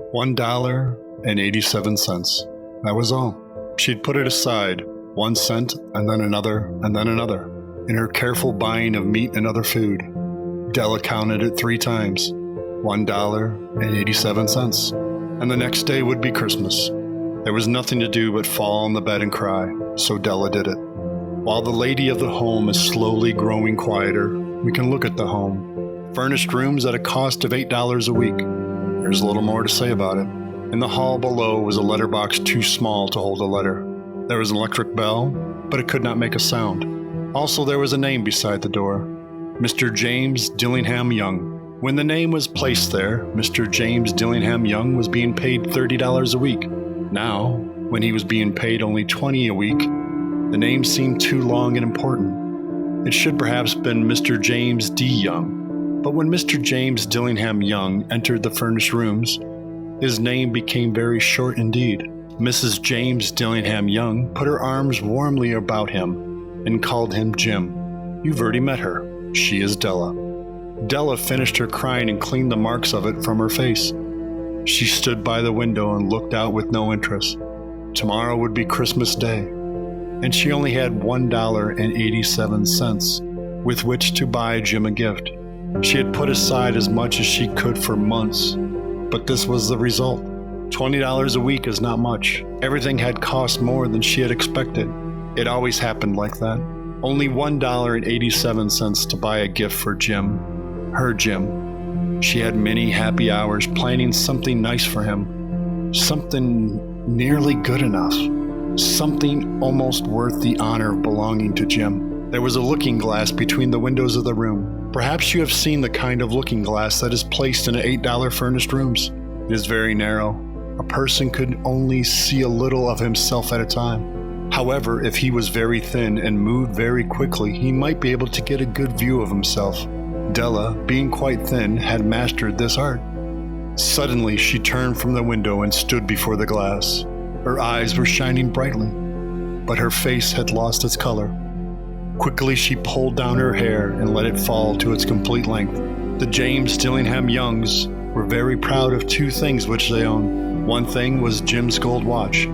$1.87. That was all. She'd put it aside, 1 cent, and then another, and then another. In her careful buying of meat and other food, Della counted it 3 times, $1.87. And the next day would be Christmas. There was nothing to do but fall on the bed and cry, so Della did it. While the lady of the home is slowly growing quieter, we can look at the home. Furnished rooms at a cost of $8 a week. There's a little more to say about it. In the hall below was a letterbox too small to hold a letter. There was an electric bell, but it could not make a sound. Also, there was a name beside the door. Mr. James Dillingham Young. When the name was placed there, Mr. James Dillingham Young was being paid $30 a week. Now, when he was being paid only $20 a week, the name seemed too long and important. It should perhaps been Mr. James D. Young. But when Mr. James Dillingham Young entered the furnished rooms, his name became very short indeed. Mrs. James Dillingham Young put her arms warmly about him and called him Jim. You've already met her. She is Della. Della finished her crying and cleaned the marks of it from her face. She stood by the window and looked out with no interest. Tomorrow would be Christmas Day, and she only had $1.87 with which to buy Jim a gift. She had put aside as much as she could for months, but this was the result. $20 a week is not much. Everything had cost more than she had expected. It always happened like that. Only $1.87 to buy a gift for Jim. Her Jim. She had many happy hours planning something nice for him. Something nearly good enough. Something almost worth the honor of belonging to Jim. There was a looking glass between the windows of the room. Perhaps you have seen the kind of looking glass that is placed in $8 furnished rooms. It is very narrow. A person could only see a little of himself at a time. However, if he was very thin and moved very quickly, he might be able to get a good view of himself. Della, being quite thin, had mastered this art. Suddenly, she turned from the window and stood before the glass. Her eyes were shining brightly, but her face had lost its color. Quickly, she pulled down her hair and let it fall to its complete length. The James Dillingham Youngs were very proud of 2 things which they owned. One thing was Jim's gold watch.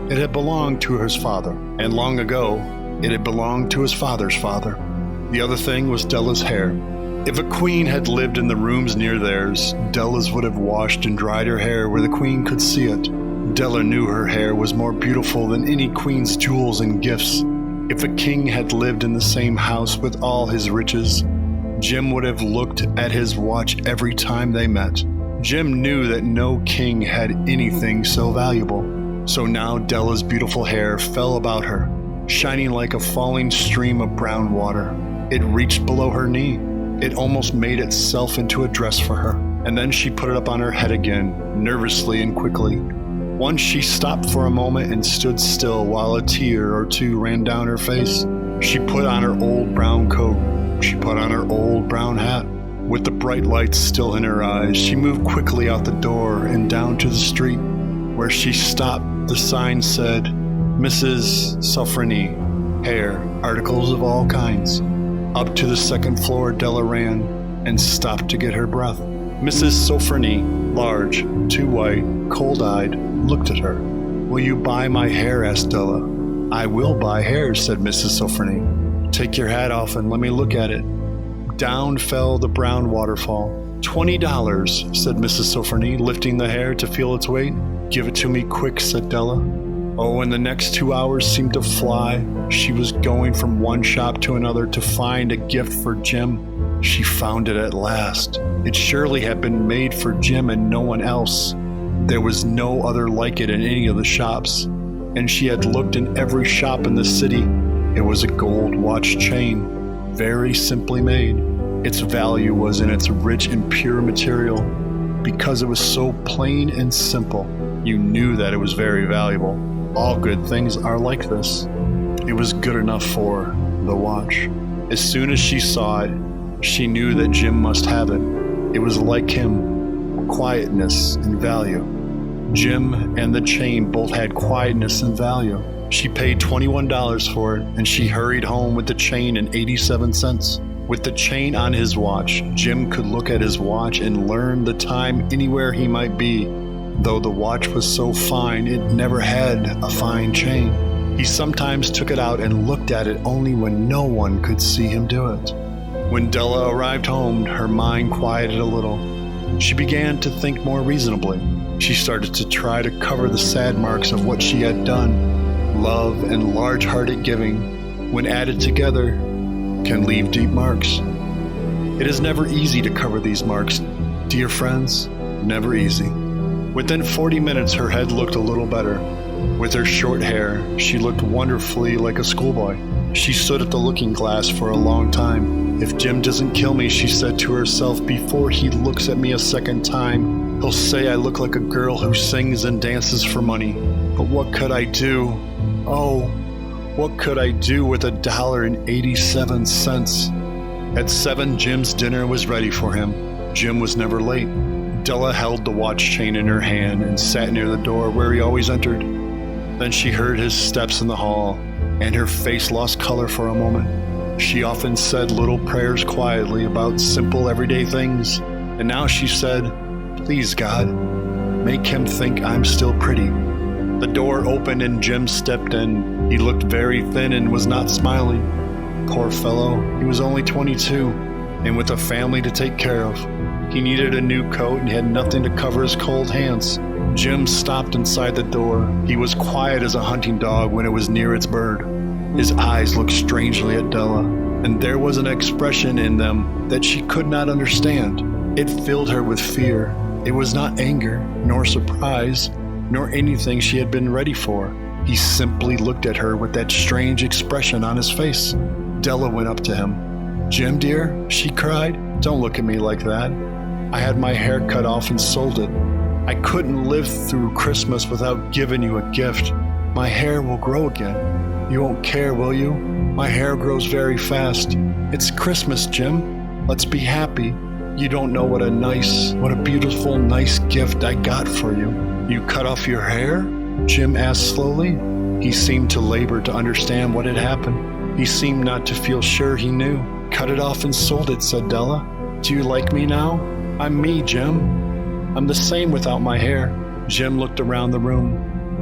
It had belonged to his father, and long ago, it had belonged to his father's father. The other thing was Della's hair. If a queen had lived in the rooms near theirs, Della's would have washed and dried her hair where the queen could see it. Della knew her hair was more beautiful than any queen's jewels and gifts. If a king had lived in the same house with all his riches, Jim would have looked at his watch every time they met. Jim knew that no king had anything so valuable. So now Della's beautiful hair fell about her, shining like a falling stream of brown water. It reached below her knee. It almost made itself into a dress for her. And then she put it up on her head again, nervously and quickly. Once she stopped for a moment and stood still while a tear or 2 ran down her face. She put on her old brown coat. She put on her old brown hat. With the bright lights still in her eyes, she moved quickly out the door and down to the street. Where she stopped, the sign said, Mrs. Selfless, hair, articles of all kinds. Up to the 2nd floor Della ran and stopped to get her breath. Mrs. Selfless, large, too white, cold-eyed, looked at her. Will you buy my hair? Asked Della. I will buy hair, said Mrs. Selfless. Take your hat off and let me look at it. Down fell the brown waterfall. $20, said Mrs. Selfless, lifting the hair to feel its weight. Give it to me quick, said Della. Oh, and the next 2 hours seemed to fly. She was going from one shop to another to find a gift for Jim. She found it at last. It surely had been made for Jim and no one else. There was no other like it in any of the shops, and she had looked in every shop in the city. It was a gold watch chain, very simply made. Its value was in its rich and pure material. Because it was so plain and simple, you knew that it was very valuable. All good things are like this. It was good enough for the watch. As soon as she saw it, she knew that Jim must have it. It was like him, quietness and value. Jim and the chain both had quietness and value. She paid $21 for it, and she hurried home with the chain and 87 cents. With the chain on his watch, Jim could look at his watch and learn the time anywhere he might be. Though the watch was so fine, it never had a fine chain. He sometimes took it out and looked at it only when no one could see him do it. When Della arrived home, her mind quieted a little. She began to think more reasonably. She started to try to cover the sad marks of what she had done. Love and large-hearted giving, when added together, can leave deep marks. It is never easy to cover these marks, dear friends, never easy. Within 40 minutes, her head looked a little better. With her short hair, she looked wonderfully like a schoolboy. She stood at the looking glass for a long time. If Jim doesn't kill me, she said to herself, before he looks at me a second time, he'll say I look like a girl who sings and dances for money. But what could I do? Oh, what could I do with $1.87? At 7, Jim's dinner was ready for him. Jim was never late. Della held the watch chain in her hand and sat near the door where he always entered. Then she heard his steps in the hall, and her face lost color for a moment. She often said little prayers quietly about simple everyday things, and now she said, "Please, God, make him think I'm still pretty." The door opened and Jim stepped in. He looked very thin and was not smiling. Poor fellow, he was only 22, and with a family to take care of. He needed a new coat and had nothing to cover his cold hands. Jim stopped inside the door. He was quiet as a hunting dog when it was near its bird. His eyes looked strangely at Della, and there was an expression in them that she could not understand. It filled her with fear. It was not anger, nor surprise, nor anything she had been ready for. He simply looked at her with that strange expression on his face. Della went up to him. "Jim, dear," she cried, "don't look at me like that. I had my hair cut off and sold it. I couldn't live through Christmas without giving you a gift. My hair will grow again. You won't care, will you? My hair grows very fast. It's Christmas, Jim. Let's be happy. You don't know what a beautiful, nice gift I got for you." "You cut off your hair?" Jim asked slowly. He seemed to labor to understand what had happened. He seemed not to feel sure he knew. "Cut it off and sold it," said Della. "Do you like me now? I'm me, Jim. I'm the same without my hair." Jim looked around the room.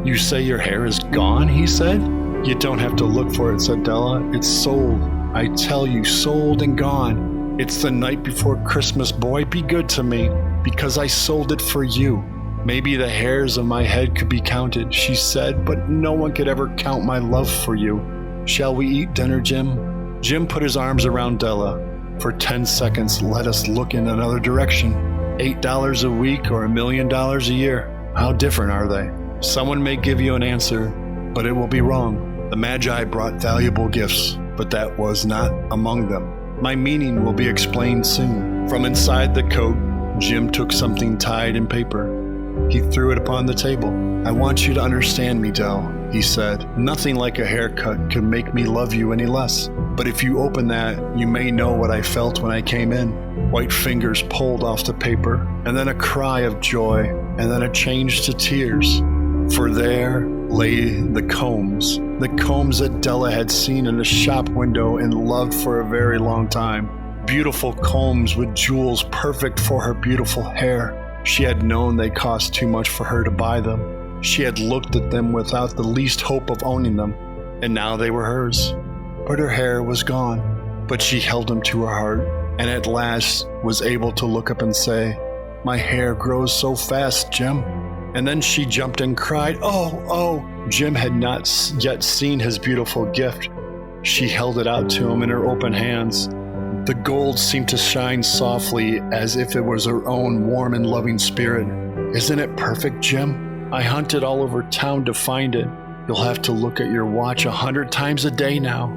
"You say your hair is gone?" he said. "You don't have to look for it," said Della. "It's sold. I tell you, sold and gone. It's the night before Christmas, boy. Be good to me, because I sold it for you. Maybe the hairs of my head could be counted," she said, "but no one could ever count my love for you. Shall we eat dinner, Jim?" Jim put his arms around Della. "For 10 seconds, let us look in another direction. $8 a week or $1 million a year. How different are they? Someone may give you an answer, but it will be wrong. The Magi brought valuable gifts, but that was not among them. My meaning will be explained soon." From inside the coat, Jim took something tied in paper. He threw it upon the table. "I want you to understand me, Del," he said. "Nothing like a haircut could make me love you any less. But if you open that, you may know what I felt when I came in." White fingers pulled off the paper, and then a cry of joy, and then a change to tears. For there lay the combs that Della had seen in a shop window and loved for a very long time. Beautiful combs with jewels perfect for her beautiful hair. She had known they cost too much for her to buy them. She had looked at them without the least hope of owning them, and now they were hers. But her hair was gone. But she held them to her heart, and at last was able to look up and say, "My hair grows so fast, Jim." And then she jumped and cried, "Oh, oh!" Jim had not yet seen his beautiful gift. She held it out to him in her open hands. The gold seemed to shine softly as if it was her own warm and loving spirit. "Isn't it perfect, Jim? I hunted all over town to find it. You'll have to look at your watch 100 times a day now.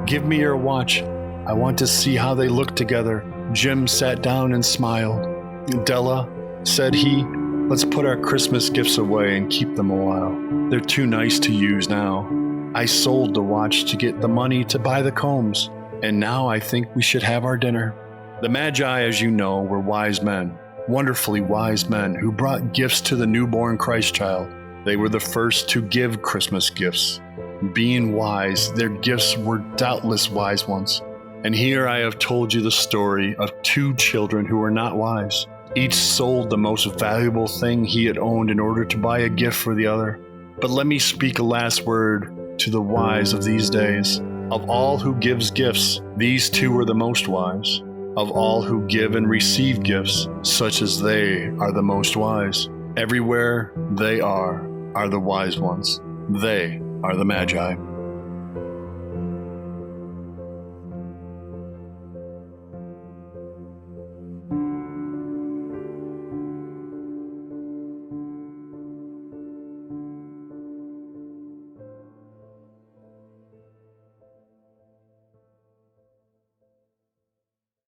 Give me your watch. I want to see how they look together." Jim sat down and smiled. "Della," said he, "let's put our Christmas gifts away and keep them a while. They're too nice to use now. I sold the watch to get the money to buy the combs, and now I think we should have our dinner." The Magi, as you know, were wise men, wonderfully wise men who brought gifts to the newborn Christ child. They were the first to give Christmas gifts. Being wise, their gifts were doubtless wise ones. And here I have told you the story of 2 children who were not wise. Each sold the most valuable thing he had owned in order to buy a gift for the other. But let me speak a last word to the wise of these days. Of all who gives gifts, these two are the most wise. Of all who give and receive gifts, such as they are the most wise. Everywhere they are the wise ones. They are the Magi.